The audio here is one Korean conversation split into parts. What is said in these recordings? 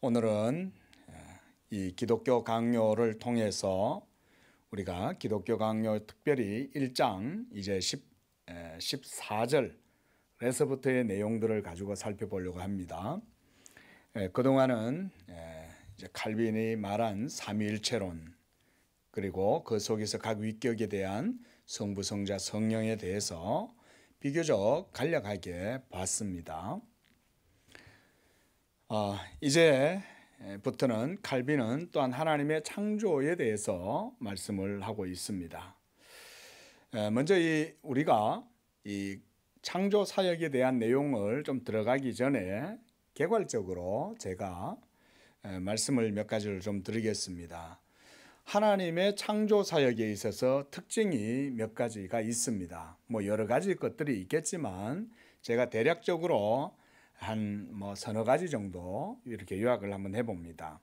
오늘은 이 기독교 강요를 통해서 우리가 기독교 강요 특별히 1장 이제 14절에서부터의 내용들을 가지고 살펴보려고 합니다. 그동안은 이제 칼빈이 말한 삼위일체론, 그리고 그 속에서 각 위격에 대한 성부, 성자, 성령에 대해서 비교적 간략하게 봤습니다. 이제부터는 칼빈은 또한 하나님의 창조에 대해서 말씀을 하고 있습니다. 먼저 우리가 이 창조 사역에 대한 내용을 좀 들어가기 전에 개괄적으로 제가 말씀을 몇 가지를 좀 드리겠습니다. 하나님의 창조 사역에 있어서 특징이 몇 가지가 있습니다. 여러 가지 것들이 있겠지만 제가 대략적으로 한 서너 가지 정도 이렇게 요약을 한번 해봅니다.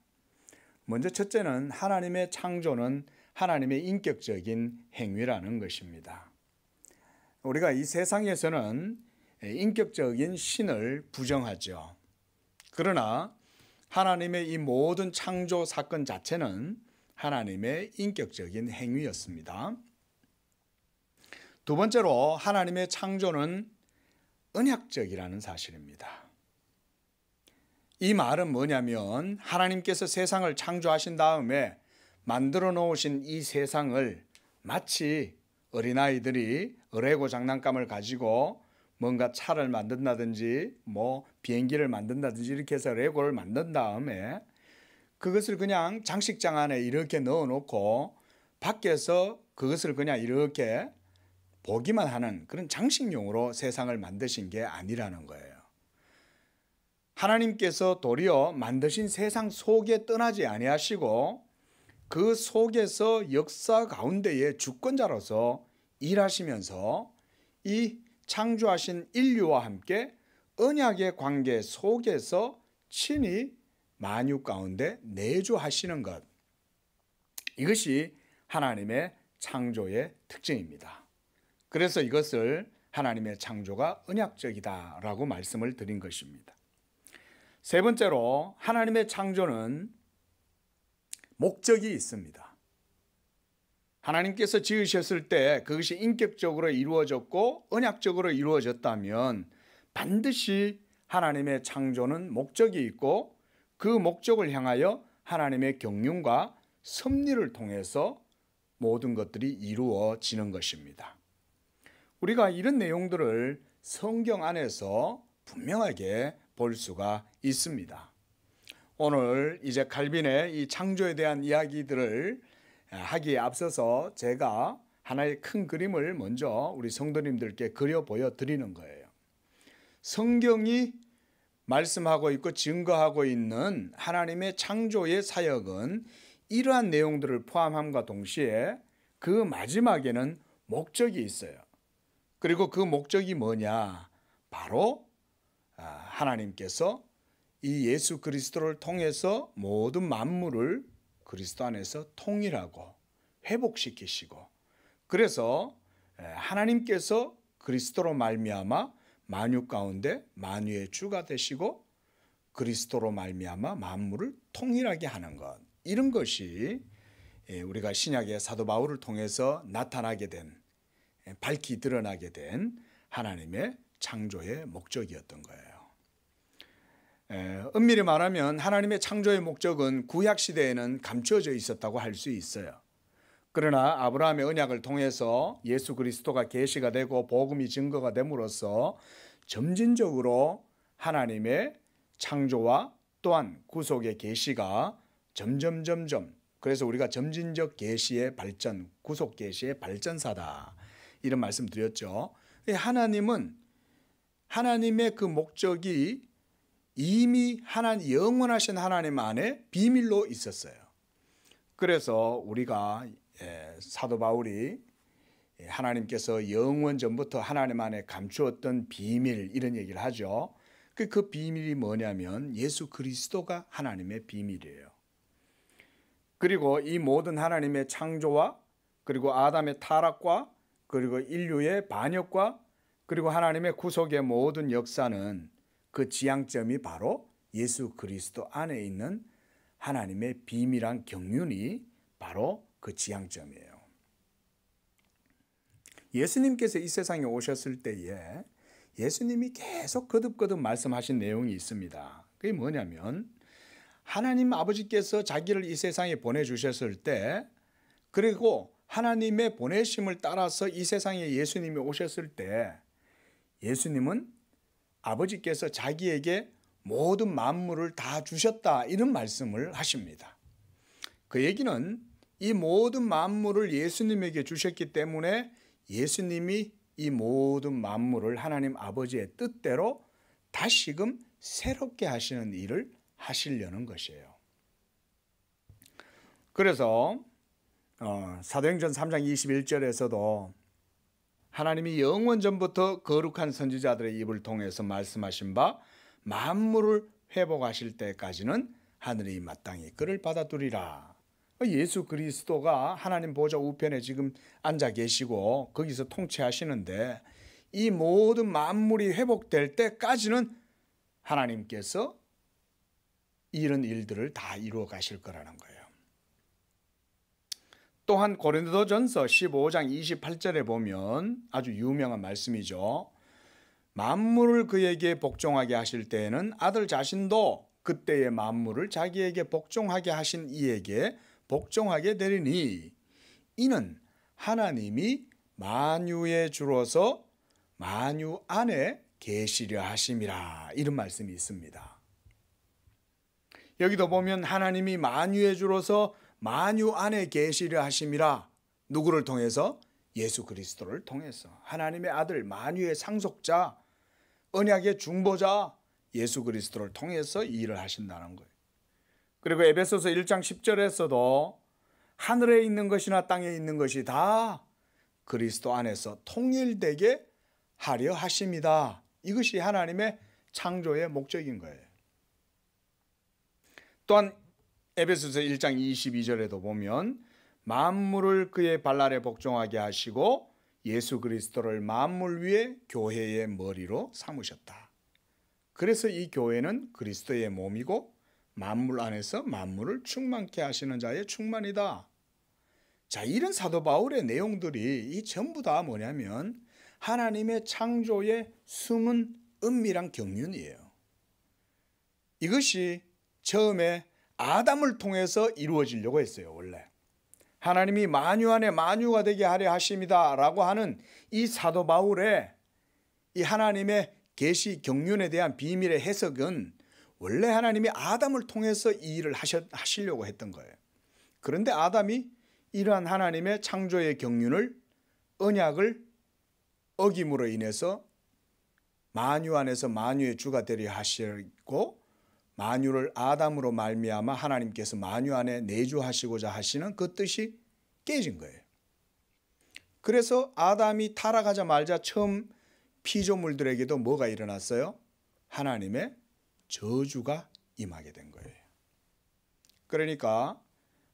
먼저 첫째는 하나님의 창조는 하나님의 인격적인 행위라는 것입니다. 우리가 이 세상에서는 인격적인 신을 부정하죠. 그러나 하나님의 이 모든 창조 사건 자체는 하나님의 인격적인 행위였습니다. 두 번째로 하나님의 창조는 언약적이라는 사실입니다. 이 말은 뭐냐면 하나님께서 세상을 창조하신 다음에 만들어 놓으신 이 세상을 마치 어린아이들이 레고 장난감을 가지고 뭔가 차를 만든다든지 비행기를 만든다든지 이렇게 해서 레고를 만든 다음에 그것을 그냥 장식장 안에 이렇게 넣어 놓고 밖에서 그것을 그냥 이렇게 보기만 하는 그런 장식용으로 세상을 만드신 게 아니라는 거예요. 하나님께서 도리어 만드신 세상 속에 떠나지 아니하시고 그 속에서 역사 가운데의 주권자로서 일하시면서 이 창조하신 인류와 함께 언약의 관계 속에서 친히 만유 가운데 내주하시는 것, 이것이 하나님의 창조의 특징입니다. 그래서 이것을 하나님의 창조가 언약적이다라고 말씀을 드린 것입니다. 세 번째로 하나님의 창조는 목적이 있습니다. 하나님께서 지으셨을 때 그것이 인격적으로 이루어졌고 언약적으로 이루어졌다면 반드시 하나님의 창조는 목적이 있고 그 목적을 향하여 하나님의 경륜과 섭리를 통해서 모든 것들이 이루어지는 것입니다. 우리가 이런 내용들을 성경 안에서 분명하게 볼 수가 있습니다. 오늘 이제 칼빈의 이 창조에 대한 이야기들을 하기에 앞서서 제가 하나의 큰 그림을 먼저 우리 성도님들께 그려 보여드리는 거예요. 성경이 말씀하고 있고 증거하고 있는 하나님의 창조의 사역은 이러한 내용들을 포함함과 동시에 그 마지막에는 목적이 있어요. 그리고 그 목적이 뭐냐? 바로 하나님께서 이 예수 그리스도를 통해서 모든 만물을 그리스도 안에서 통일하고 회복시키시고, 그래서 하나님께서 그리스도로 말미암아 만유 가운데 만유의 주가 되시고 그리스도로 말미암아 만물을 통일하게 하는 것, 이런 것이 우리가 신약의 사도 바울을 통해서 나타나게 된, 밝히 드러나게 된 하나님의 창조의 목적이었던 거예요. 엄밀히 말하면 하나님의 창조의 목적은 구약 시대에는 감추어져 있었다고 할 수 있어요. 그러나 아브라함의 언약을 통해서 예수 그리스도가 계시가 되고 복음이 증거가 됨으로써 점진적으로 하나님의 창조와 또한 구속의 계시가 점점 그래서 우리가 점진적 계시의 발전, 구속 계시의 발전사다, 이런 말씀 드렸죠. 하나님은 하나님의 그 목적이 이미 영원하신 하나님 안에 비밀로 있었어요. 그래서 우리가 사도 바울이 하나님께서 영원 전부터 하나님 안에 감추었던 비밀, 이런 얘기를 하죠. 그 비밀이 뭐냐면 예수 그리스도가 하나님의 비밀이에요. 그리고 이 모든 하나님의 창조와 그리고 아담의 타락과 그리고 인류의 반역과 그리고 하나님의 구속의 모든 역사는 그 지향점이 바로 예수 그리스도 안에 있는 하나님의 비밀한 경륜이 바로 그 지향점이에요. 예수님께서 이 세상에 오셨을 때에 예수님이 계속 거듭거듭 말씀하신 내용이 있습니다. 그게 뭐냐면 하나님 아버지께서 자기를 이 세상에 보내주셨을 때, 그리고 하나님의 보내심을 따라서 이 세상에 예수님이 오셨을 때 예수님은 아버지께서 자기에게 모든 만물을 다 주셨다, 이런 말씀을 하십니다. 그 얘기는 이 모든 만물을 예수님에게 주셨기 때문에 예수님이 이 모든 만물을 하나님 아버지의 뜻대로 다시금 새롭게 하시는 일을 하시려는 것이에요. 그래서 사도행전 3장 21절에서도 하나님이 영원전부터 거룩한 선지자들의 입을 통해서 말씀하신 바 만물을 회복하실 때까지는 하늘이 마땅히 그를 받아두리라. 예수 그리스도가 하나님 보좌 우편에 지금 앉아 계시고 거기서 통치하시는데 이 모든 만물이 회복될 때까지는 하나님께서 이런 일들을 다 이루어 가실 거라는 거예요. 또한 고린도전서 15장 28절에 보면 아주 유명한 말씀이죠. 만물을 그에게 복종하게 하실 때에는 아들 자신도 그때의 만물을 자기에게 복종하게 하신 이에게 복종하게 되리니 이는 하나님이 만유의 주로서 만유 안에 계시려 하심이라, 이런 말씀이 있습니다. 여기도 보면 하나님이 만유의 주로서 만유 안에 계시려 하심이라, 누구를 통해서? 예수 그리스도를 통해서 하나님의 아들, 만유의 상속자, 언약의 중보자 예수 그리스도를 통해서 이 일을 하신다는 거예요. 그리고 에베소서 1장 10절에서도 하늘에 있는 것이나 땅에 있는 것이 다 그리스도 안에서 통일되게 하려 하심이다. 이것이 하나님의 창조의 목적인 거예요. 또한 에베소서 1장 22절에도 보면 만물을 그의 발 아래 복종하게 하시고 예수 그리스도를 만물 위에 교회의 머리로 삼으셨다. 그래서 이 교회는 그리스도의 몸이고 만물 안에서 만물을 충만케 하시는 자의 충만이다. 자, 이런 사도 바울의 내용들이 이 전부 다 뭐냐면 하나님의 창조의 숨은 은밀한 경륜이에요. 이것이 처음에 아담을 통해서 이루어지려고 했어요. 원래 하나님이 만유 안에 만유가 되게 하려 하심이다 라고 하는 이 사도 바울의 이 하나님의 계시 경륜에 대한 비밀의 해석은 원래 하나님이 아담을 통해서 이 일을 하시려고 했던 거예요. 그런데 아담이 이러한 하나님의 창조의 경륜을, 언약을 어김으로 인해서 만유 안에서 만유의 주가 되려 하시고 만유를 아담으로 말미암아 하나님께서 만유 안에 내주하시고자 하시는 그 뜻이 깨진 거예요. 그래서 아담이 타락하자마자 처음 피조물들에게도 뭐가 일어났어요? 하나님의 저주가 임하게 된 거예요. 그러니까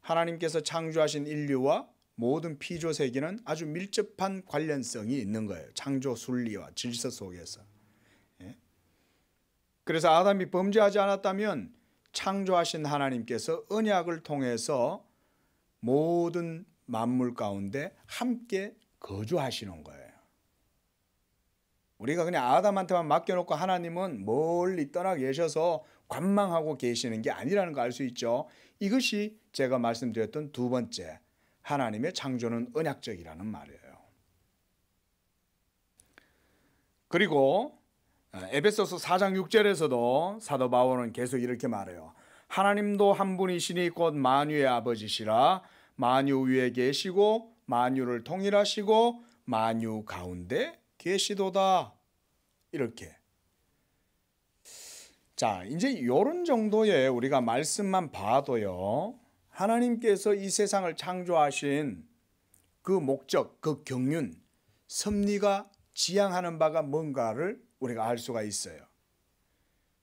하나님께서 창조하신 인류와 모든 피조 세계는 아주 밀접한 관련성이 있는 거예요. 창조 순리와 질서 속에서. 그래서 아담이 범죄하지 않았다면 창조하신 하나님께서 언약을 통해서 모든 만물 가운데 함께 거주하시는 거예요. 우리가 그냥 아담한테만 맡겨놓고 하나님은 멀리 떠나 계셔서 관망하고 계시는 게 아니라는 거 알 수 있죠. 이것이 제가 말씀드렸던 두 번째, 하나님의 창조는 언약적이라는 말이에요. 그리고 에베소서 4장 6절에서도 사도 바울은 계속 이렇게 말해요. 하나님도 한 분이시니 곧 만유의 아버지시라. 만유 위에 계시고 만유를 통일하시고 만유 가운데 계시도다. 이렇게. 자, 이제 이런 정도의 우리가 말씀만 봐도요, 하나님께서 이 세상을 창조하신 그 목적, 그 경륜, 섭리가 지향하는 바가 뭔가를 우리가 알 수가 있어요.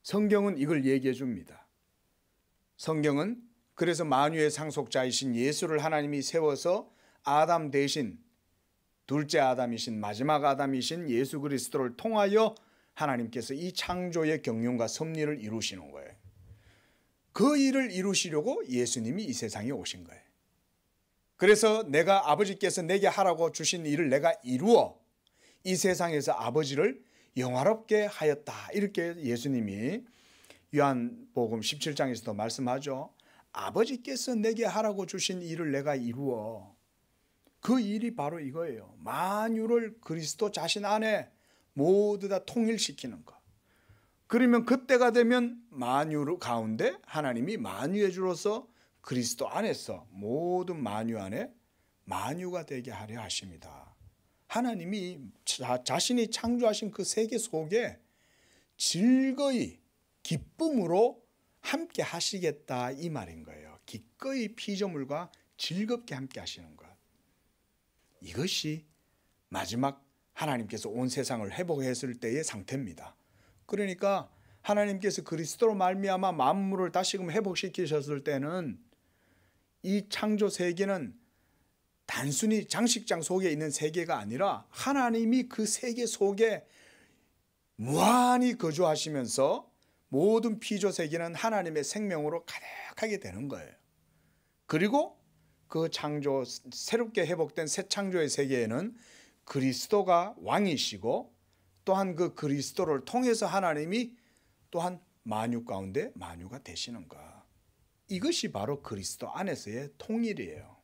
성경은 이걸 얘기해 줍니다. 성경은 그래서 만유의 상속자이신 예수를 하나님이 세워서 아담 대신 둘째 아담이신 마지막 아담이신 예수 그리스도를 통하여 하나님께서 이 창조의 경륜과 섭리를 이루시는 거예요. 그 일을 이루시려고 예수님이 이 세상에 오신 거예요. 그래서 내가 아버지께서 내게 하라고 주신 일을 내가 이루어 이 세상에서 아버지를 영화롭게 하였다. 이렇게 예수님이 요한복음 17장에서도 말씀하죠. 아버지께서 내게 하라고 주신 일을 내가 이루어. 그 일이 바로 이거예요. 만유를 그리스도 자신 안에 모두 다 통일시키는 것. 그러면 그때가 되면 만유 가운데 하나님이 만유의 주로서 그리스도 안에서 모든 만유 안에 만유가 되게 하려 하십니다. 하나님이 자신이 창조하신 그 세계 속에 즐거이 기쁨으로 함께 하시겠다 이 말인 거예요. 기꺼이 피조물과 즐겁게 함께 하시는 것. 이것이 마지막 하나님께서 온 세상을 회복했을 때의 상태입니다. 그러니까 하나님께서 그리스도로 말미암아 만물을 다시금 회복시키셨을 때는 이 창조 세계는 단순히 장식장 속에 있는 세계가 아니라 하나님이 그 세계 속에 무한히 거주하시면서 모든 피조 세계는 하나님의 생명으로 가득하게 되는 거예요. 그리고 그 창조, 새롭게 회복된 새 창조의 세계에는 그리스도가 왕이시고 또한 그 그리스도를 통해서 하나님이 또한 만유 가운데 만유가 되시는 것. 이것이 바로 그리스도 안에서의 통일이에요.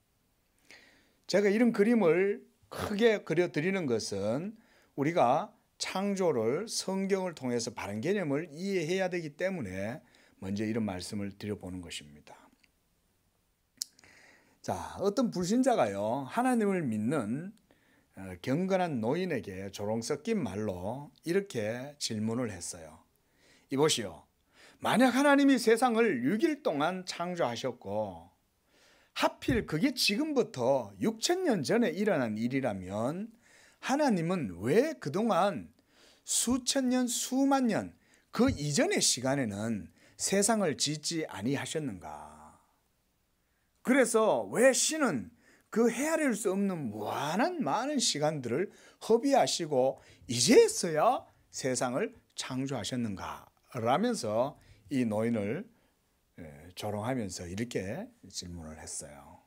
제가 이런 그림을 크게 그려드리는 것은 우리가 창조를 성경을 통해서 바른 개념을 이해해야 되기 때문에 먼저 이런 말씀을 드려보는 것입니다. 자, 어떤 불신자가요, 하나님을 믿는 경건한 노인에게 조롱 섞인 말로 이렇게 질문을 했어요. 이보시오. 만약 하나님이 세상을 6일 동안 창조하셨고 하필 그게 지금부터 6,000년 전에 일어난 일이라면 하나님은 왜 그동안 수천 년, 수만 년 그 이전의 시간에는 세상을 짓지 아니하셨는가? 그래서 왜 신은 그 헤아릴 수 없는 무한한 많은 시간들을 허비하시고 이제서야 세상을 창조하셨는가? 라면서 이 노인을 조롱하면서 이렇게 질문을 했어요.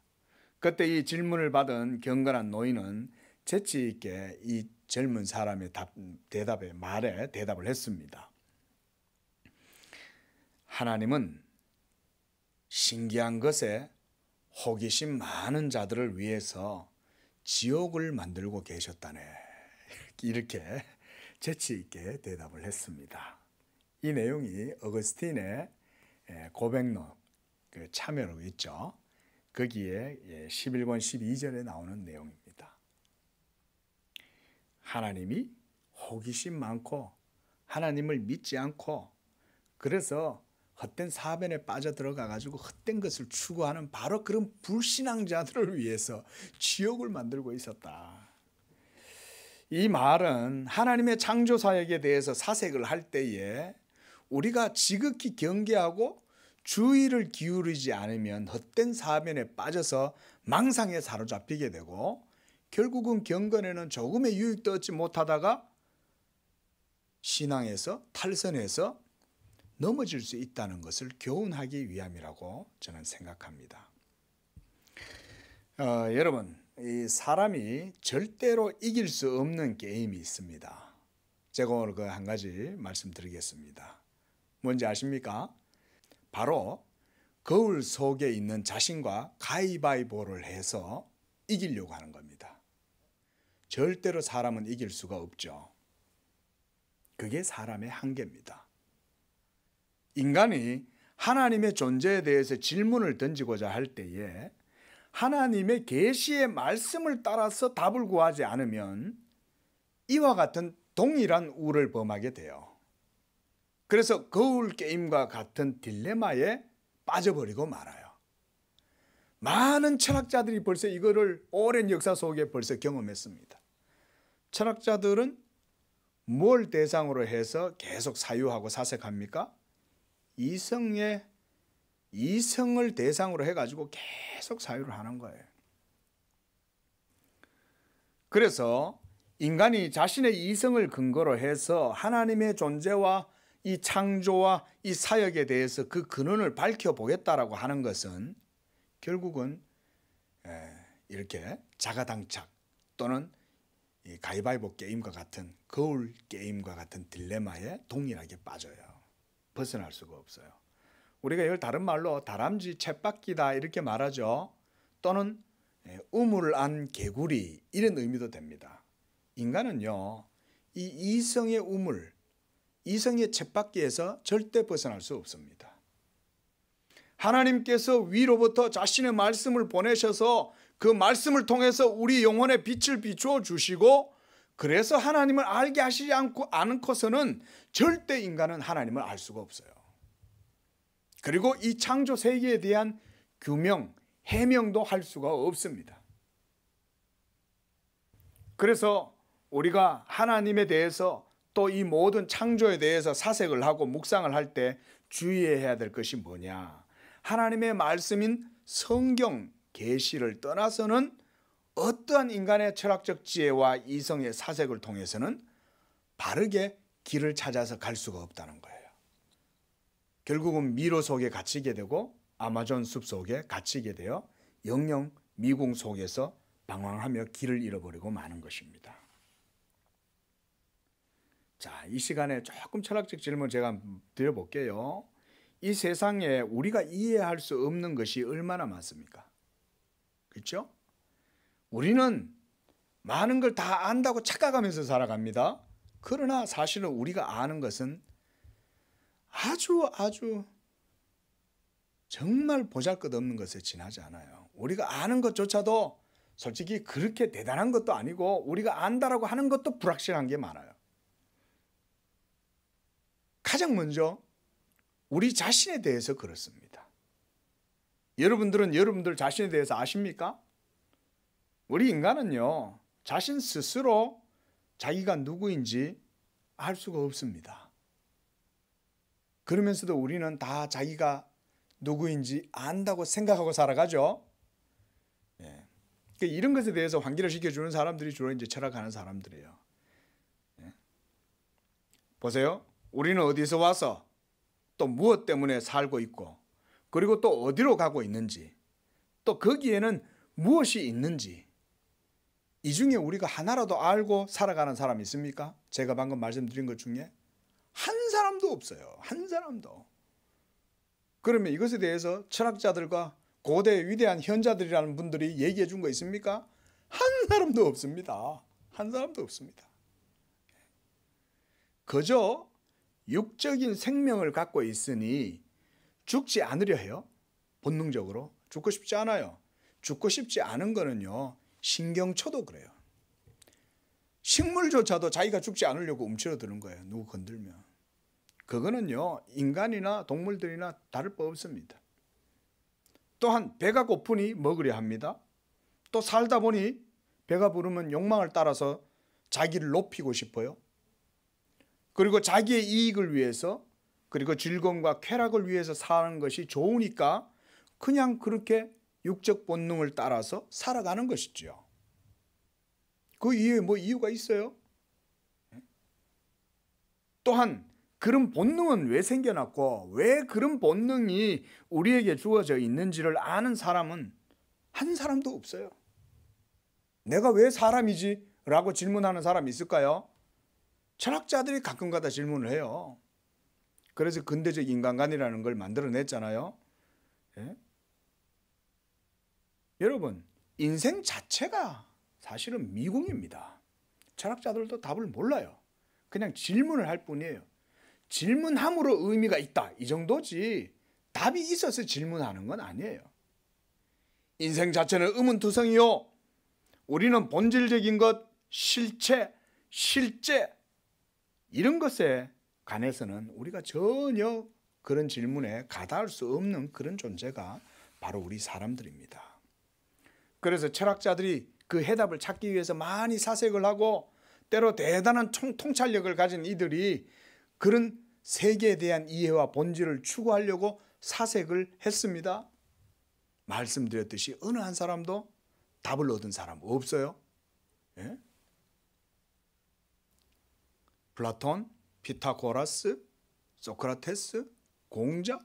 그때 이 질문을 받은 경건한 노인은 재치 있게 이 젊은 사람의 말에 대답을 했습니다. 하나님은 신기한 것에 호기심 많은 자들을 위해서 지옥을 만들고 계셨다네. 이렇게 재치 있게 대답을 했습니다. 이 내용이 어거스틴의 고백록 참여로 있죠. 거기에 11권 12절에 나오는 내용입니다. 하나님이 호기심 많고 하나님을 믿지 않고 그래서 헛된 사변에 빠져들어가 가지고 헛된 것을 추구하는 바로 그런 불신앙자들을 위해서 지옥을 만들고 있었다. 이 말은 하나님의 창조 사역에 대해서 사색을 할 때에 우리가 지극히 경계하고 주의를 기울이지 않으면 헛된 사변에 빠져서 망상에 사로잡히게 되고 결국은 경건에는 조금의 유익도 얻지 못하다가 신앙에서 탈선해서 넘어질 수 있다는 것을 교훈하기 위함이라고 저는 생각합니다. 여러분, 이 사람이 절대로 이길 수 없는 게임이 있습니다. 제가 오늘 그 한 가지 말씀드리겠습니다. 뭔지 아십니까? 바로 거울 속에 있는 자신과 가위바위보를 해서 이기려고 하는 겁니다. 절대로 사람은 이길 수가 없죠. 그게 사람의 한계입니다. 인간이 하나님의 존재에 대해서 질문을 던지고자 할 때에 하나님의 계시의 말씀을 따라서 답을 구하지 않으면 이와 같은 동일한 우를 범하게 돼요. 그래서 거울 게임과 같은 딜레마에 빠져버리고 말아요. 많은 철학자들이 벌써 이거를 오랜 역사 속에 벌써 경험했습니다. 철학자들은 뭘 대상으로 해서 계속 사유하고 사색합니까? 이성을 대상으로 해가지고 계속 사유를 하는 거예요. 그래서 인간이 자신의 이성을 근거로 해서 하나님의 존재와 이 창조와 이 사역에 대해서 그 근원을 밝혀보겠다라고 하는 것은 결국은 이렇게 자가당착 또는 이 가위바위보 게임과 같은 거울 게임과 같은 딜레마에 동일하게 빠져요. 벗어날 수가 없어요. 우리가 이걸 다른 말로 다람쥐 쳇바퀴다 이렇게 말하죠. 또는 우물 안 개구리 이런 의미도 됩니다. 인간은요, 이 이성의 우물, 이성의 쳇바퀴에서 절대 벗어날 수 없습니다. 하나님께서 위로부터 자신의 말씀을 보내셔서 그 말씀을 통해서 우리 영혼의 빛을 비추어 주시고, 그래서 하나님을 알게 하시지 않고서는 절대 인간은 하나님을 알 수가 없어요. 그리고 이 창조 세계에 대한 규명, 해명도 할 수가 없습니다. 그래서 우리가 하나님에 대해서 또 이 모든 창조에 대해서 사색을 하고 묵상을 할 때 주의해야 될 것이 뭐냐? 하나님의 말씀인 성경 계시를 떠나서는 어떠한 인간의 철학적 지혜와 이성의 사색을 통해서는 바르게 길을 찾아서 갈 수가 없다는 거예요. 결국은 미로 속에 갇히게 되고 아마존 숲 속에 갇히게 되어 영영 미궁 속에서 방황하며 길을 잃어버리고 마는 것입니다. 자, 이 시간에 조금 철학적 질문 제가 드려볼게요. 이 세상에 우리가 이해할 수 없는 것이 얼마나 많습니까? 그렇죠? 우리는 많은 걸 다 안다고 착각하면서 살아갑니다. 그러나 사실은 우리가 아는 것은 아주 정말 보잘것없는 것에 지나지 않아요. 우리가 아는 것조차도 솔직히 그렇게 대단한 것도 아니고 우리가 안다라고 하는 것도 불확실한 게 많아요. 가장 먼저 우리 자신에 대해서 그렇습니다. 여러분들은 여러분들 자신에 대해서 아십니까? 우리 인간은요, 자신 스스로 자기가 누구인지 알 수가 없습니다. 그러면서도 우리는 다 자기가 누구인지 안다고 생각하고 살아가죠. 예. 그러니까 이런 것에 대해서 환기를 시켜주는 사람들이 주로 이제 철학하는 사람들이에요. 예. 보세요. 우리는 어디서 와서 또 무엇 때문에 살고 있고, 그리고 또 어디로 가고 있는지, 또 거기에는 무엇이 있는지, 이 중에 우리가 하나라도 알고 살아가는 사람이 있습니까? 제가 방금 말씀드린 것 중에 한 사람도 없어요. 한 사람도. 그러면 이것에 대해서 철학자들과 고대 위대한 현자들이라는 분들이 얘기해 준 거 있습니까? 한 사람도 없습니다. 한 사람도 없습니다. 그저 육적인 생명을 갖고 있으니 죽지 않으려 해요. 본능적으로. 죽고 싶지 않아요. 죽고 싶지 않은 거는요, 신경초도 그래요. 식물조차도 자기가 죽지 않으려고 움츠러드는 거예요. 누구 건들면. 그거는요, 인간이나 동물들이나 다를 바 없습니다. 또한 배가 고프니 먹으려 합니다. 또 살다 보니 배가 부르면 욕망을 따라서 자기를 높이고 싶어요. 그리고 자기의 이익을 위해서, 그리고 즐거움과 쾌락을 위해서 사는 것이 좋으니까 그냥 그렇게 육적 본능을 따라서 살아가는 것이죠. 그 이유에 뭐 이유가 있어요? 또한 그런 본능은 왜 생겨났고 왜 그런 본능이 우리에게 주어져 있는지를 아는 사람은 한 사람도 없어요. 내가 왜 사람이지? 라고 질문하는 사람이 있을까요? 철학자들이 가끔가다 질문을 해요. 그래서 근대적 인간관이라는 걸 만들어냈잖아요. 예? 여러분, 인생 자체가 사실은 미궁입니다. 철학자들도 답을 몰라요. 그냥 질문을 할 뿐이에요. 질문함으로 의미가 있다, 이 정도지 답이 있어서 질문하는 건 아니에요. 인생 자체는 의문투성이요, 우리는 본질적인 것, 실체, 실제 이런 것에 관해서는 우리가 전혀 그런 질문에 가닿을 수 없는 그런 존재가 바로 우리 사람들입니다. 그래서 철학자들이 그 해답을 찾기 위해서 많이 사색을 하고 때로 대단한 통찰력을 가진 이들이 그런 세계에 대한 이해와 본질을 추구하려고 사색을 했습니다. 말씀드렸듯이 어느 한 사람도 답을 얻은 사람 없어요. 예? 플라톤, 피타고라스, 소크라테스, 공자,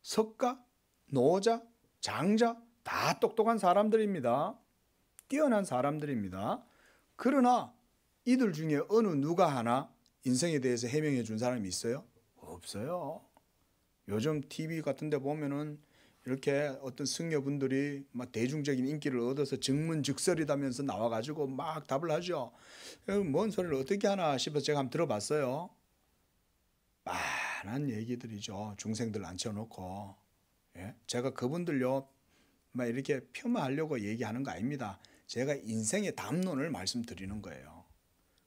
석가, 노자, 장자 다 똑똑한 사람들입니다. 뛰어난 사람들입니다. 그러나 이들 중에 어느 누가 하나 인생에 대해서 해명해 준 사람이 있어요? 없어요. 요즘 TV 같은 데 보면은 이렇게 어떤 승려분들이 막 대중적인 인기를 얻어서 증문즉설이다면서 나와가지고 막 답을 하죠. 뭔 소리를 어떻게 하나 싶어서 제가 한번 들어봤어요. 많은 얘기들이죠. 중생들 앉혀놓고. 예? 제가 그분들요 막 이렇게 폄하하려고 얘기하는 거 아닙니다. 제가 인생의 담론을 말씀드리는 거예요.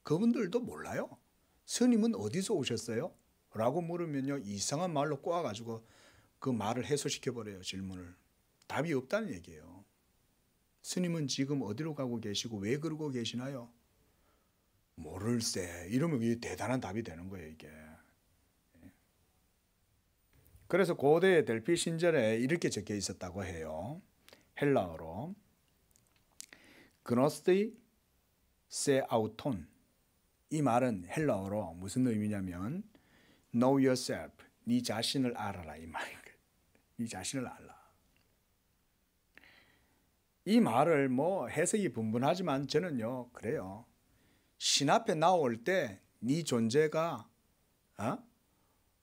그분들도 몰라요. 스님은 어디서 오셨어요? 라고 물으면요 이상한 말로 꼬아가지고 그 말을 해소시켜버려요. 질문을. 답이 없다는 얘기예요. 스님은 지금 어디로 가고 계시고 왜 그러고 계시나요? 모를세. 이러면 이게 대단한 답이 되는 거예요. 이게. 그래서 고대 델피 신전에 이렇게 적혀 있었다고 해요. 헬라어로 그노스티 세 아우톤. 이 말은 헬라어로 무슨 의미냐면 Know yourself. 네 자신을 알아라 이 말인 거예요. 네 자신을 알라. 이 말을 뭐 해석이 분분하지만 저는요 그래요. 신 앞에 나올 때 네 존재가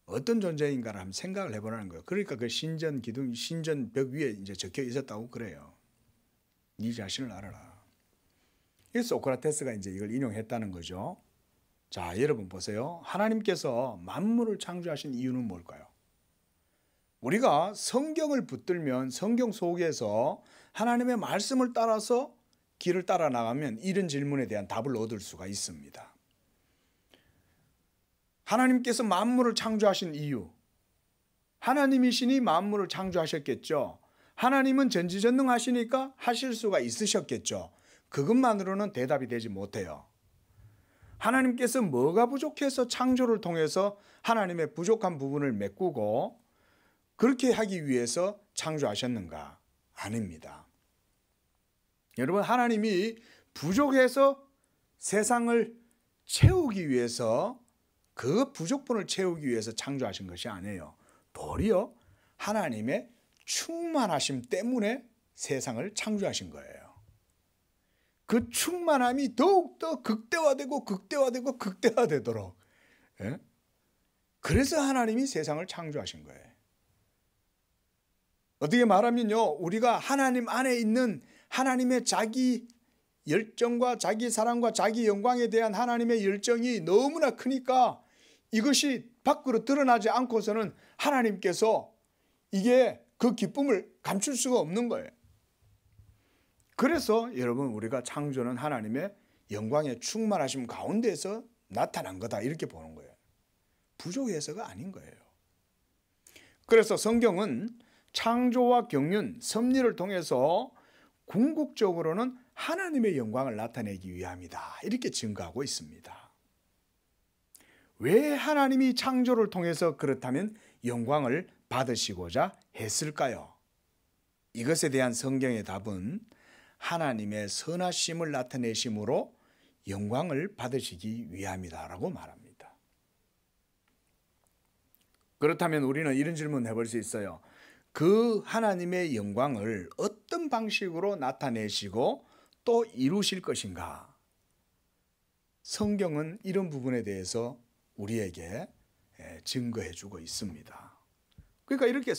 어떤 존재인가를 한번 생각을 해보라는 거예요. 그러니까 그 신전 기둥, 신전 벽 위에 이제 적혀 있었다고 그래요. 네 자신을 알아라. 이 소크라테스가 이제 이걸 인용했다는 거죠. 자, 여러분 보세요. 하나님께서 만물을 창조하신 이유는 뭘까요? 우리가 성경을 붙들면 성경 속에서 하나님의 말씀을 따라서 길을 따라 나가면 이런 질문에 대한 답을 얻을 수가 있습니다. 하나님께서 만물을 창조하신 이유. 하나님이시니 만물을 창조하셨겠죠. 하나님은 전지전능하시니까 하실 수가 있으셨겠죠. 그것만으로는 대답이 되지 못해요. 하나님께서 뭐가 부족해서 창조를 통해서 하나님의 부족한 부분을 메꾸고 그렇게 하기 위해서 창조하셨는가? 아닙니다. 여러분, 하나님이 부족해서 세상을 채우기 위해서 그 부족분을 채우기 위해서 창조하신 것이 아니에요. 도리어 하나님의 충만하심 때문에 세상을 창조하신 거예요. 그 충만함이 더욱더 극대화되고 극대화되고 극대화되도록. 예? 그래서 하나님이 세상을 창조하신 거예요. 어떻게 말하면요, 우리가 하나님 안에 있는 하나님의 자기 열정과 자기 사랑과 자기 영광에 대한 하나님의 열정이 너무나 크니까 이것이 밖으로 드러나지 않고서는 하나님께서 이게 그 기쁨을 감출 수가 없는 거예요. 그래서 여러분 우리가 창조는 하나님의 영광의 충만하심 가운데서 나타난 거다 이렇게 보는 거예요. 부족해서가 아닌 거예요. 그래서 성경은 창조와 경륜, 섭리를 통해서 궁극적으로는 하나님의 영광을 나타내기 위함이다 이렇게 증거하고 있습니다. 왜 하나님이 창조를 통해서 그렇다면 영광을 받으시고자 했을까요? 이것에 대한 성경의 답은 하나님의 선하심을 나타내심으로 영광을 받으시기 위함이다라고 말합니다. 그렇다면 우리는 이런 질문을 해볼 수 있어요. 그 하나님의 영광을 어떤 방식으로 나타내시고 또 이루실 것인가? 성경은 이런 부분에 대해서 우리에게 증거해 주고 있습니다. 그러니까 이렇게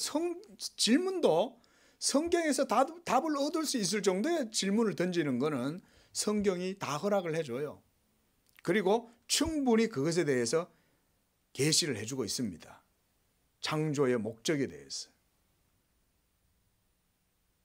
질문도 성경에서 답을 얻을 수 있을 정도의 질문을 던지는 것은 성경이 다 허락을 해줘요. 그리고 충분히 그것에 대해서 계시를 해주고 있습니다. 창조의 목적에 대해서.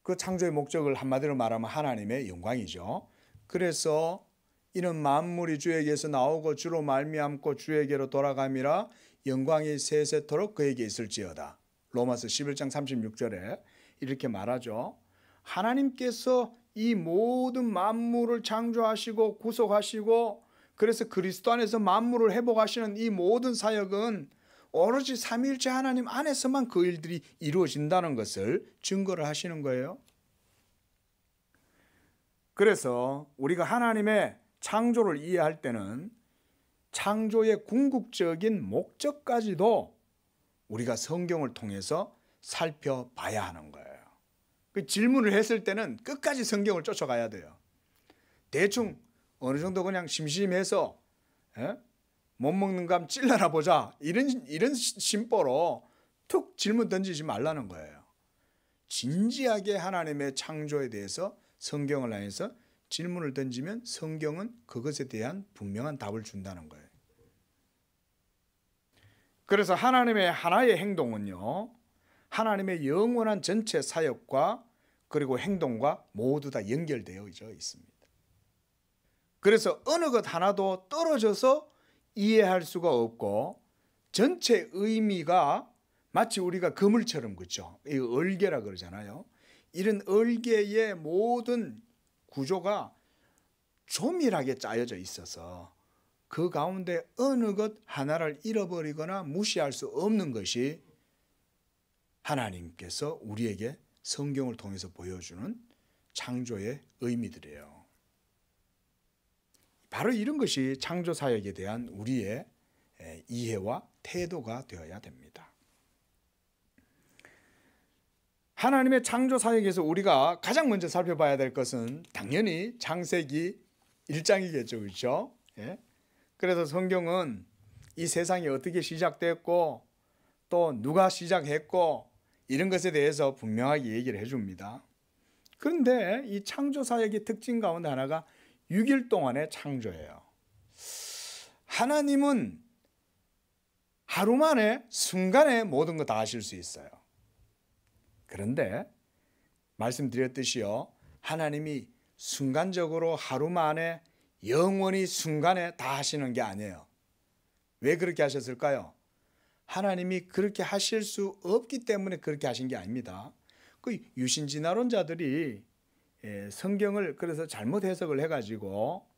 그 창조의 목적을 한마디로 말하면 하나님의 영광이죠. 그래서 이는 만물이 주에게서 나오고 주로 말미암고 주에게로 돌아감이라 영광이 세세토록 그에게 있을지어다. 로마서 11장 36절에 이렇게 말하죠. 하나님께서 이 모든 만물을 창조하시고 구속하시고 그래서 그리스도 안에서 만물을 회복하시는 이 모든 사역은 오로지 삼위일체 하나님 안에서만 그 일들이 이루어진다는 것을 증거를 하시는 거예요. 그래서 우리가 하나님의 창조를 이해할 때는 창조의 궁극적인 목적까지도 우리가 성경을 통해서 살펴봐야 하는 거예요. 그 질문을 했을 때는 끝까지 성경을 쫓아가야 돼요. 대충 어느 정도 그냥 심심해서 못 먹는 감 찔러나 보자 이런 심보로 툭 질문 던지지 말라는 거예요. 진지하게 하나님의 창조에 대해서 성경을 안에서 질문을 던지면 성경은 그것에 대한 분명한 답을 준다는 거예요. 그래서 하나님의 하나의 행동은요, 하나님의 영원한 전체 사역과 그리고 행동과 모두 다 연결되어 있습니다. 그래서 어느 것 하나도 떨어져서 이해할 수가 없고 전체 의미가 마치 우리가 그물처럼, 그렇죠? 이 얼개라 그러잖아요. 이런 얼개의 모든 구조가 조밀하게 짜여져 있어서 그 가운데 어느 것 하나를 잃어버리거나 무시할 수 없는 것이 하나님께서 우리에게 성경을 통해서 보여주는 창조의 의미들이에요. 바로 이런 것이 창조 사역에 대한 우리의 이해와 태도가 되어야 됩니다. 하나님의 창조 사역에서 우리가 가장 먼저 살펴봐야 될 것은 당연히 창세기 1장이겠죠. 그렇죠? 예? 그래서 성경은 이 세상이 어떻게 시작됐고 또 누가 시작했고 이런 것에 대해서 분명하게 얘기를 해줍니다. 그런데 이 창조 사역의 특징 가운데 하나가 6일 동안의 창조예요. 하나님은 하루 만에 순간에 모든 거 다 하실 수 있어요. 그런데 말씀드렸듯이요, 하나님이 순간적으로 하루 만에 영원히 순간에 다 하시는 게 아니에요. 왜 그렇게 하셨을까요? 하나님이 그렇게 하실 수 없기 때문에 그렇게 하신 게 아닙니다. 그 유신진화론자들이 성경을 그래서 잘못 해석을 해가지고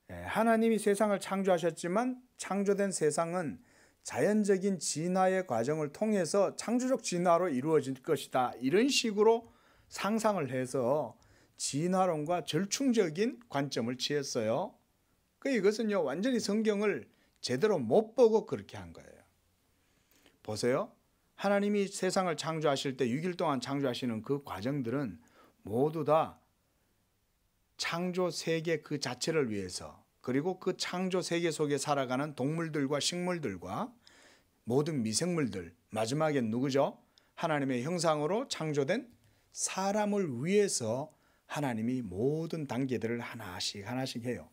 하나님이 세상을 창조하셨지만 창조된 세상은 자연적인 진화의 과정을 통해서 창조적 진화로 이루어질 것이다, 이런 식으로 상상을 해서 진화론과 절충적인 관점을 취했어요. 이것은요, 완전히 성경을 제대로 못 보고 그렇게 한 거예요. 보세요. 하나님이 세상을 창조하실 때 6일 동안 창조하시는 그 과정들은 모두 다 창조 세계 그 자체를 위해서, 그리고 그 창조 세계 속에 살아가는 동물들과 식물들과 모든 미생물들, 마지막엔 누구죠? 하나님의 형상으로 창조된 사람을 위해서 하나님이 모든 단계들을 하나씩 해요.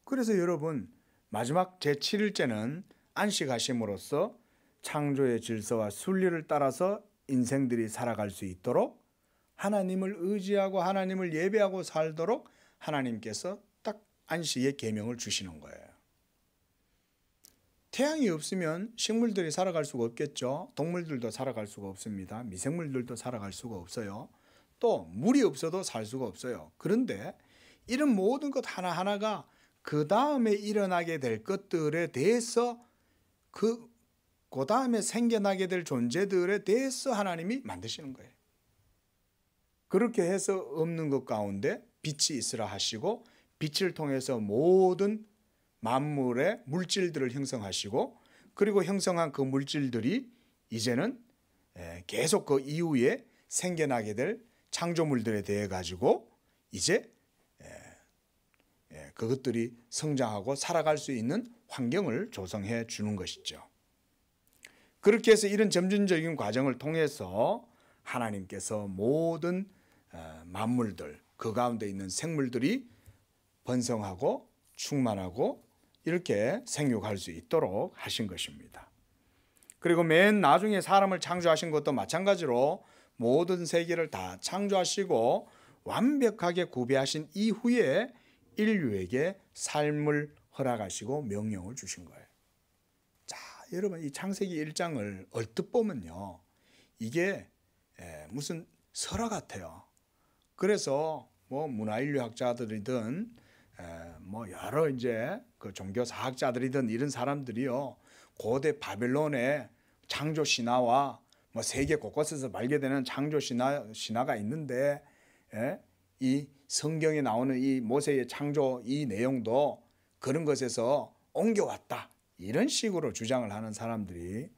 그래서 여러분, 마지막 제7일째는 안식하심으로써 창조의 질서와 순리를 따라서 인생들이 살아갈 수 있도록, 하나님을 의지하고 하나님을 예배하고 살도록 하나님께서 딱 안식의 계명을 주시는 거예요. 태양이 없으면 식물들이 살아갈 수가 없겠죠. 동물들도 살아갈 수가 없습니다. 미생물들도 살아갈 수가 없어요. 또 물이 없어도 살 수가 없어요. 그런데 이런 모든 것 하나하나가 그 다음에 일어나게 될 것들에 대해서 그 다음에 생겨나게 될 존재들에 대해서 하나님이 만드시는 거예요. 그렇게 해서 없는 것 가운데 빛이 있으라 하시고, 빛을 통해서 모든 만물의 물질들을 형성하시고, 그리고 형성한 그 물질들이 이제는 계속 그 이후에 생겨나게 될 창조물들에 대해 가지고 이제 그것들이 성장하고 살아갈 수 있는 환경을 조성해 주는 것이죠. 그렇게 해서 이런 점진적인 과정을 통해서 하나님께서 모든 만물들, 그 가운데 있는 생물들이 번성하고 충만하고 이렇게 생육할 수 있도록 하신 것입니다. 그리고 맨 나중에 사람을 창조하신 것도 마찬가지로 모든 세계를 다 창조하시고 완벽하게 구비하신 이후에 인류에게 삶을 허락하시고 명령을 주신 거예요. 자, 여러분, 이 창세기 1장을 얼뜻 보면요, 이게 무슨 설화 같아요. 그래서 뭐 문화인류학자들이든 뭐 여러 이제 그 종교사학자들이든 이런 사람들이요, 고대 바벨론의 창조 신화와 뭐 세계 곳곳에서 발견되는 창조 신화가 있는데 이 성경에 나오는 이 모세의 창조 이 내용도 그런 것에서 옮겨왔다. 이런 식으로 주장을 하는 사람들이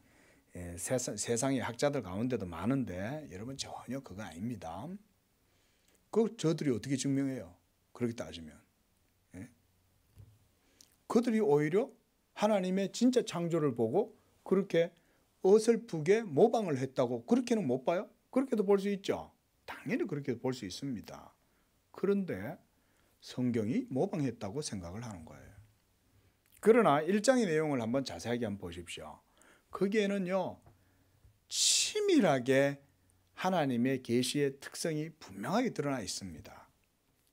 세상의 학자들 가운데도 많은데 여러분 전혀 그거 아닙니다. 그 저들이 어떻게 증명해요? 그렇게 따지면 그들이 오히려 하나님의 진짜 창조를 보고 그렇게 어설프게 모방을 했다고 그렇게는 못 봐요? 그렇게도 볼 수 있죠. 당연히 그렇게 볼 수 있습니다. 그런데 성경이 모방했다고 생각을 하는 거예요. 그러나 1장의 내용을 한번 자세하게 한번 보십시오. 거기에는요, 치밀하게 하나님의 계시의 특성이 분명하게 드러나 있습니다.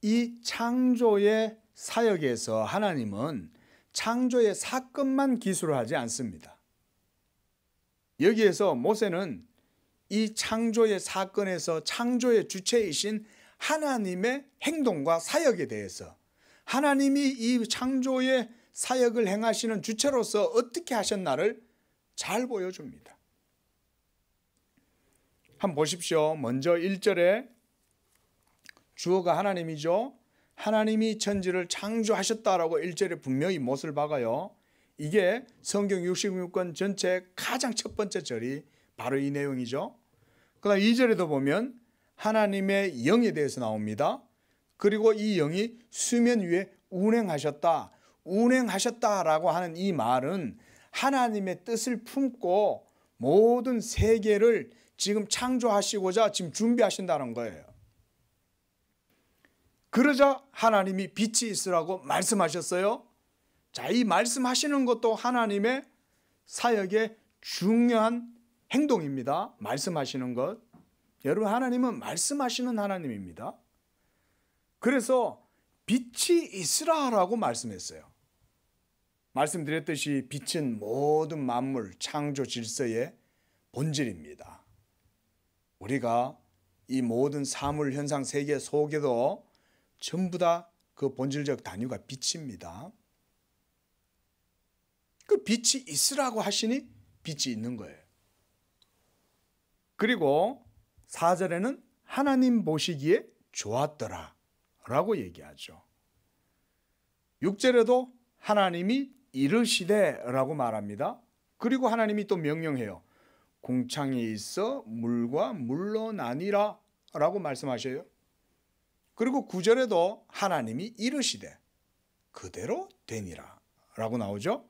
이 창조의 사역에서 하나님은 창조의 사건만 기술하지 않습니다. 여기에서 모세는 이 창조의 사건에서 창조의 주체이신 하나님의 행동과 사역에 대해서 하나님이 이 창조의 사역을 행하시는 주체로서 어떻게 하셨나를 잘 보여줍니다. 한번 보십시오. 먼저 1절에 주어가 하나님이죠. 하나님이 천지를 창조하셨다라고 1절에 분명히 못을 박아요. 이게 성경 66권 전체 가장 첫 번째 절이 바로 이 내용이죠. 그 다음 2절에도 보면 하나님의 영에 대해서 나옵니다. 그리고 이 영이 수면 위에 운행하셨다라고 하는 이 말은 하나님의 뜻을 품고 모든 세계를 지금 창조하시고자 지금 준비하신다는 거예요. 그러자 하나님이 빛이 있으라고 말씀하셨어요. 자, 이 말씀하시는 것도 하나님의 사역의 중요한 행동입니다. 말씀하시는 것. 여러분, 하나님은 말씀하시는 하나님입니다. 그래서 빛이 있으라라고 말씀했어요. 말씀드렸듯이 빛은 모든 만물, 창조 질서의 본질입니다. 우리가 이 모든 사물, 현상, 세계 속에도 전부 다 그 본질적 단위가 빛입니다. 그 빛이 있으라고 하시니 빛이 있는 거예요. 그리고 4절에는 하나님 보시기에 좋았더라 라고 얘기하죠. 6절에도 하나님이 이르시되 라고 말합니다. 그리고 하나님이 또 명령해요. 궁창이 있어 물과 물로 나뉘라 라고 말씀하셔요. 그리고 9절에도 하나님이 이르시되 그대로 되니라 라고 나오죠.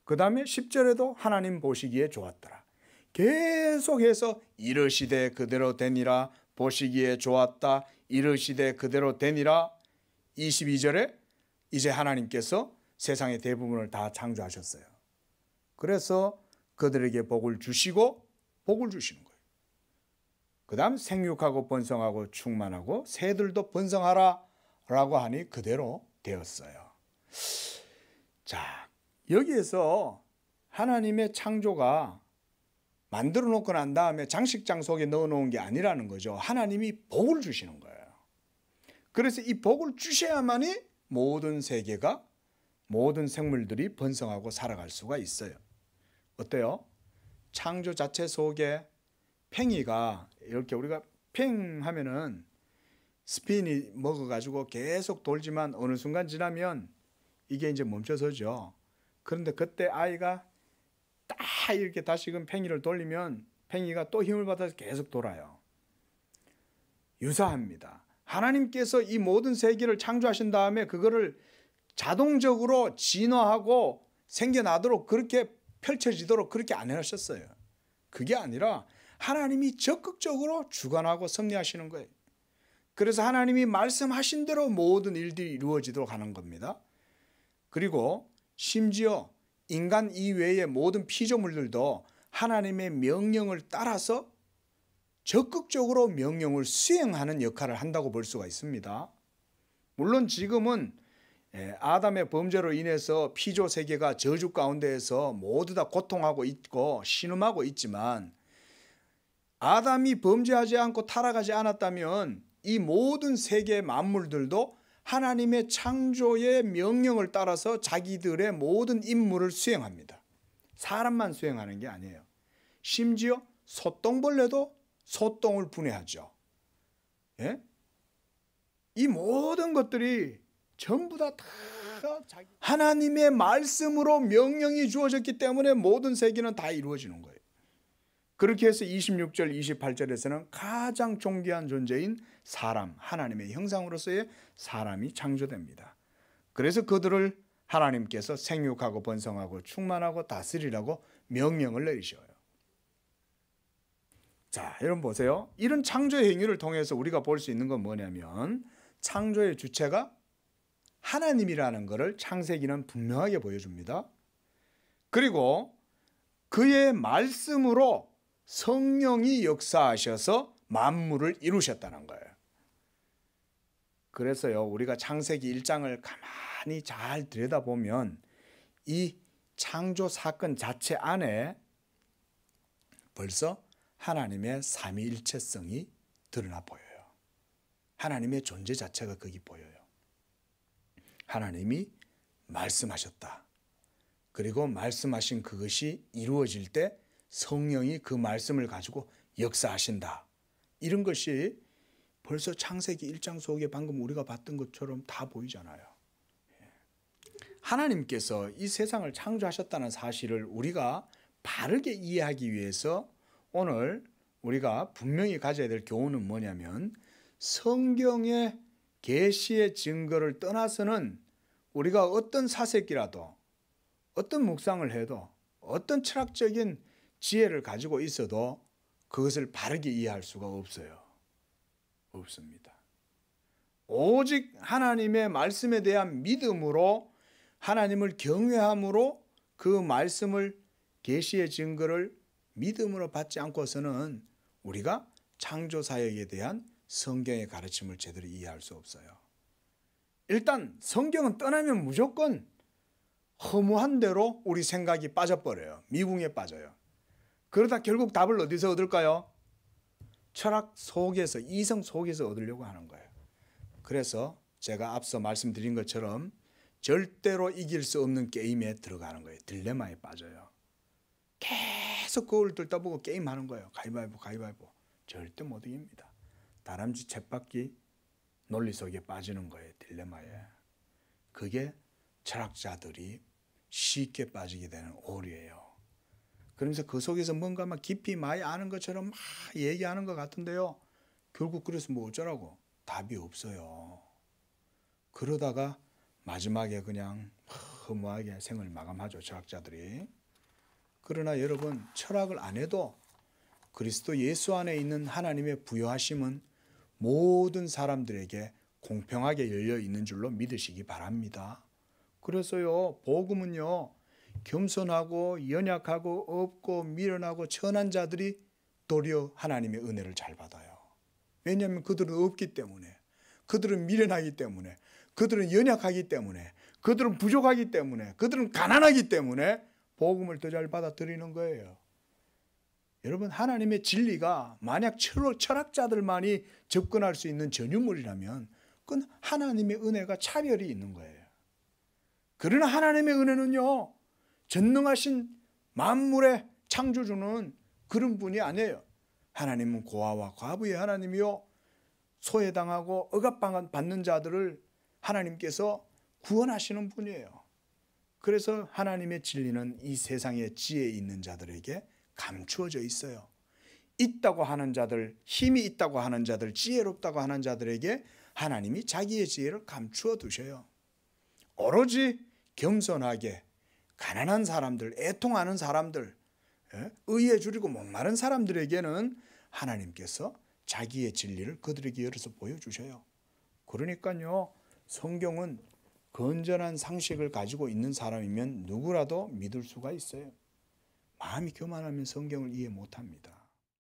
그 다음에 10절에도 하나님 보시기에 좋았더라. 계속해서 이르시되 그대로 되니라, 보시기에 좋았다, 이르시되 그대로 되니라. 22절에 이제 하나님께서 세상의 대부분을 다 창조하셨어요. 그래서 그들에게 복을 주시고 복을 주시는 거예요. 그 다음 생육하고 번성하고 충만하고 새들도 번성하라 라고 하니 그대로 되었어요. 자, 여기에서 하나님의 창조가 만들어 놓고 난 다음에 장식장 속에 넣어 놓은 게 아니라는 거죠. 하나님이 복을 주시는 거예요. 그래서 이 복을 주셔야만이 모든 세계가, 모든 생물들이 번성하고 살아갈 수가 있어요. 어때요? 창조 자체 속에 팽이가 이렇게 우리가 팽 하면은 스핀이 먹어가지고 계속 돌지만 어느 순간 지나면 이게 이제 멈춰서죠. 그런데 그때 아이가 딱 이렇게 다시금 팽이를 돌리면 팽이가 또 힘을 받아서 계속 돌아요. 유사합니다. 하나님께서 이 모든 세계를 창조하신 다음에 그거를 자동적으로 진화하고 생겨나도록 그렇게 펼쳐지도록 그렇게 안 해놓으셨어요. 그게 아니라 하나님이 적극적으로 주관하고 섭리하시는 거예요. 그래서 하나님이 말씀하신 대로 모든 일들이 이루어지도록 하는 겁니다. 그리고 심지어 인간 이외의 모든 피조물들도 하나님의 명령을 따라서 적극적으로 명령을 수행하는 역할을 한다고 볼 수가 있습니다. 물론 지금은 아담의 범죄로 인해서 피조 세계가 저주 가운데에서 모두 다 고통하고 있고 신음하고 있지만 아담이 범죄하지 않고 타락하지 않았다면 이 모든 세계 만물들도 하나님의 창조의 명령을 따라서 자기들의 모든 임무를 수행합니다. 사람만 수행하는 게 아니에요. 심지어 소똥벌레도 소똥을 분해하죠. 예? 이 모든 것들이 전부 다 하나님의 말씀으로 명령이 주어졌기 때문에 모든 세계는 다 이루어지는 거예요. 그렇게 해서 26절 28절에서는 가장 존귀한 존재인 사람, 하나님의 형상으로서의 사람이 창조됩니다. 그래서 그들을 하나님께서 생육하고 번성하고 충만하고 다스리라고 명령을 내리셔요. 자, 여러분 보세요. 이런 창조의 행위를 통해서 우리가 볼 수 있는 건 뭐냐면 창조의 주체가 하나님이라는 것을 창세기는 분명하게 보여줍니다. 그리고 그의 말씀으로 성령이 역사하셔서 만물을 이루셨다는 거예요. 그래서요, 우리가 창세기 1장을 가만히 잘 들여다보면 이 창조 사건 자체 안에 벌써 하나님의 삼위일체성이 드러나 보여요. 하나님의 존재 자체가 거기 보여요. 하나님이 말씀하셨다. 그리고 말씀하신 그것이 이루어질 때 성령이 그 말씀을 가지고 역사하신다. 이런 것이 벌써 창세기 1장 속에 방금 우리가 봤던 것처럼 다 보이잖아요. 하나님께서 이 세상을 창조하셨다는 사실을 우리가 바르게 이해하기 위해서 오늘 우리가 분명히 가져야 될 교훈은 뭐냐면 성경의 계시의 증거를 떠나서는 우리가 어떤 사색이라도 어떤 묵상을 해도 어떤 철학적인 지혜를 가지고 있어도 그것을 바르게 이해할 수가 없어요. 없습니다. 오직 하나님의 말씀에 대한 믿음으로 하나님을 경외함으로 그 말씀을 계시의 증거를 믿음으로 받지 않고서는 우리가 창조 사역에 대한 성경의 가르침을 제대로 이해할 수 없어요. 일단 성경은 떠나면 무조건 허무한 대로 우리 생각이 빠져버려요. 미궁에 빠져요. 그러다 결국 답을 어디서 얻을까요? 철학 속에서, 이성 속에서 얻으려고 하는 거예요. 그래서 제가 앞서 말씀드린 것처럼 절대로 이길 수 없는 게임에 들어가는 거예요. 딜레마에 빠져요. 계속 그걸 들다보고 게임하는 거예요. 가위바위보 가위바위보. 절대 못 이깁니다. 다람쥐 쳇바퀴 논리 속에 빠지는 거예요. 딜레마에. 그게 철학자들이 쉽게 빠지게 되는 오류예요. 그러면서 그 속에서 뭔가 막 깊이 많이 아는 것처럼 막 얘기하는 것 같은데요. 결국 그래서 뭐 어쩌라고? 답이 없어요. 그러다가 마지막에 그냥 허무하게 생을 마감하죠. 철학자들이. 그러나 여러분, 철학을 안 해도 그리스도 예수 안에 있는 하나님의 부여하심은 모든 사람들에게 공평하게 열려 있는 줄로 믿으시기 바랍니다. 그래서요, 복음은요, 겸손하고 연약하고 없고 미련하고 천한 자들이 도리어 하나님의 은혜를 잘 받아요. 왜냐하면 그들은 없기 때문에, 그들은 미련하기 때문에, 그들은 연약하기 때문에, 그들은 부족하기 때문에, 그들은 가난하기 때문에 복음을 더 잘 받아들이는 거예요. 여러분, 하나님의 진리가 만약 철학자들만이 접근할 수 있는 전유물이라면 그건 하나님의 은혜가 차별이 있는 거예요. 그러나 하나님의 은혜는요, 전능하신 만물의 창조주는 그런 분이 아니에요. 하나님은 고아와 과부의 하나님이요, 소외당하고 억압받는 자들을 하나님께서 구원하시는 분이에요. 그래서 하나님의 진리는 이 세상의 지혜 있는 자들에게 감추어져 있어요. 있다고 하는 자들, 힘이 있다고 하는 자들, 지혜롭다고 하는 자들에게 하나님이 자기의 지혜를 감추어 두셔요. 오로지 겸손하게 가난한 사람들, 애통하는 사람들, 의에 줄이고 목마른 사람들에게는 하나님께서 자기의 진리를 그들에게 열어서 보여주셔요. 그러니까요, 성경은 건전한 상식을 가지고 있는 사람이면 누구라도 믿을 수가 있어요. 마음이 교만하면 성경을 이해 못합니다.